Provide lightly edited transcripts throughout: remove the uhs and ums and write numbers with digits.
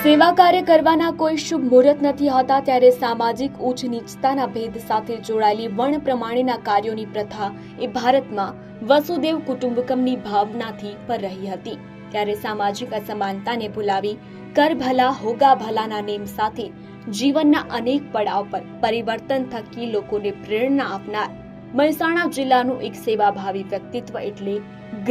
સેવા કાર્ય કરવાના કોઈ શુભ મુહૂર્ત નથી હોતા, ત્યારે સામાજિક ઉચ્ચ નીચતાના ભેદ સાથે જોડાયેલી વર્ણ પ્રમાણેના કાર્યોની પ્રથા એ ભારતમાં વસુદેવ કુટુંબકમની ભાવનાથી પર રહી હતી। ત્યારે સામાજિક અસમાનતાને ભૂલાવી કર ભલા હોગા ભલાના નેમ સાથે જીવનના અનેક પડાવ પર પરિવર્તન થકી લોકોને પ્રેરણા આપનાર મહેસાણા જિલ્લાનું એક સેવાભાવી વ્યક્તિત્વ એટલે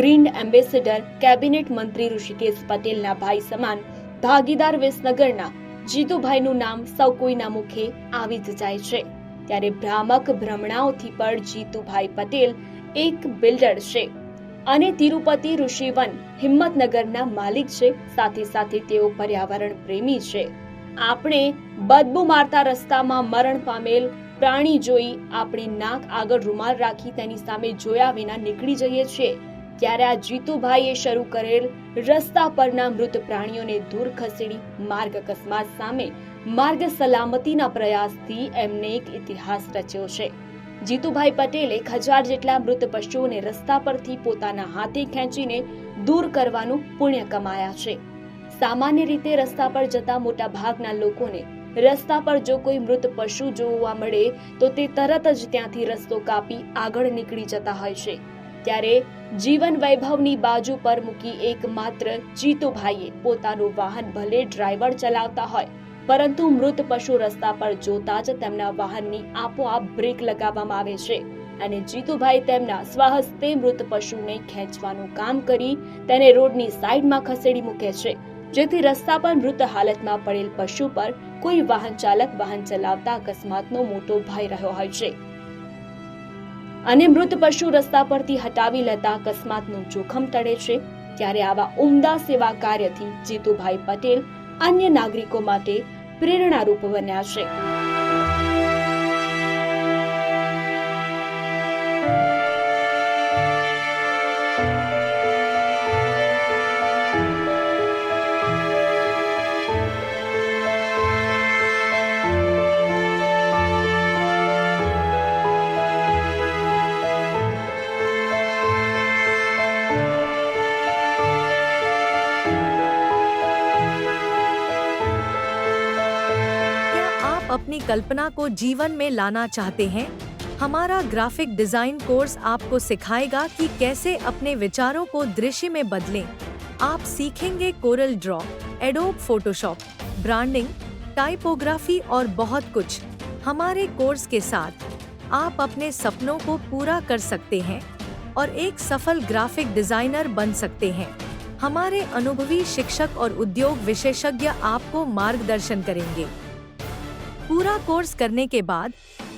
ગ્રીન એમ્બેસેડર કેબિનેટ મંત્રી ઋષિકેશ પટેલના ભાઈ સમાન ભાગીદાર વિસનગરના જીતુભાઈનું નામ સૌ કોઈના મુખે આવી જ જાય છે। ત્યારે ભ્રામક ભ્રમણાઓથી પણ જીતુભાઈ પટેલ એક બિલ્ડર છે અને તિરુપતિ ઋષિવન હિંમતનગરના માલિક છે। સાથે સાથે તેઓ પર્યાવરણ પ્રેમી છે। આપણે બદબુ મારતા રસ્તામાં મરણ પામેલ પ્રાણી જોઈ આપણી નાક આગળ રૂમાલ રાખી તેની સામે જોયા વિના નીકળી જઈએ છીએ, ત્યારે આ જીતુભાઈએ શરૂ કરેલ રસ્તા પરના મૃત પ્રાણીઓને દૂર ખસેડી માર્ગ અકસ્માત સામે માર્ગ સલામતીના પ્રયાસથી એમને એક ઇતિહાસ રચ્યો છે। જીતુભાઈ પટેલે 1000 જેટલા મૃત પશુઓને રસ્તા પરથી પોતાના હાથે ખેંચીને દૂર કરવાનું પુણ્ય કમાયા છે। સામાન્ય રીતે રસ્તા પર જતા મોટા ભાગના લોકોને રસ્તા પર જો કોઈ મૃત પશુ જોવા મળે તો તે તરત જ ત્યાંથી રસ્તો કાપી આગળ નીકળી જતા હોય છે। ત્યારે જીવન વૈભવની બાજુ પર મૂકી એકમાત્ર જીતુભાઈએ પોતાનું વાહન ભલે ડ્રાઈવર ચલાવતા હોય, પરંતુ મૃત પશુ રસ્તા પર જોતા જ તેમના વાહનની આપોઆપ બ્રેક લગાવવામાં આવે છે અને જીતુભાઈ તેમના સ્વહસ્તે મૃત પશુને ખેંચવાનું કામ કરી તેને રોડની સાઈડમાં ખસેડી મૂકે છે, જેથી રસ્તા પર મૃત હાલતમાં પડેલ પશુ પર કોઈ વાહન ચાલક વાહન ચલાવતા અકસ્માતનો મોટો ભય રહ્યો હોય છે અને મૃત પશુ રસ્તા પરથી હટાવી લેતા અકસ્માતનું જોખમ ટળે છે। ત્યારે આવા ઉમદા સેવા કાર્યથી જીતુભાઈ પટેલ અન્ય નાગરિકો માટે પ્રેરણારૂપ બન્યા છે। अपनी कल्पना को जीवन में लाना चाहते हैं? हमारा ग्राफिक डिजाइन कोर्स आपको सिखाएगा कि कैसे अपने विचारों को दृश्य में बदलें। आप सीखेंगे Corel Draw, adobe Photoshop, branding, typography और बहुत कुछ। हमारे कोर्स के साथ आप अपने सपनों को पूरा कर सकते हैं और एक सफल ग्राफिक डिजाइनर बन सकते हैं। हमारे अनुभवी शिक्षक और उद्योग विशेषज्ञ आपको मार्गदर्शन करेंगे। पूरा कोर्स करने के बाद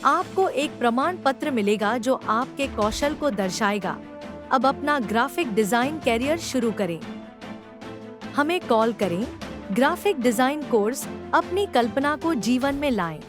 आपको एक प्रमाण पत्र मिलेगा जो आपके कौशल को दर्शाएगा। अब अपना ग्राफिक डिजाइन कैरियर शुरू करें। हमें कॉल करें। ग्राफिक डिजाइन कोर्स अपनी कल्पना को जीवन में लाएं।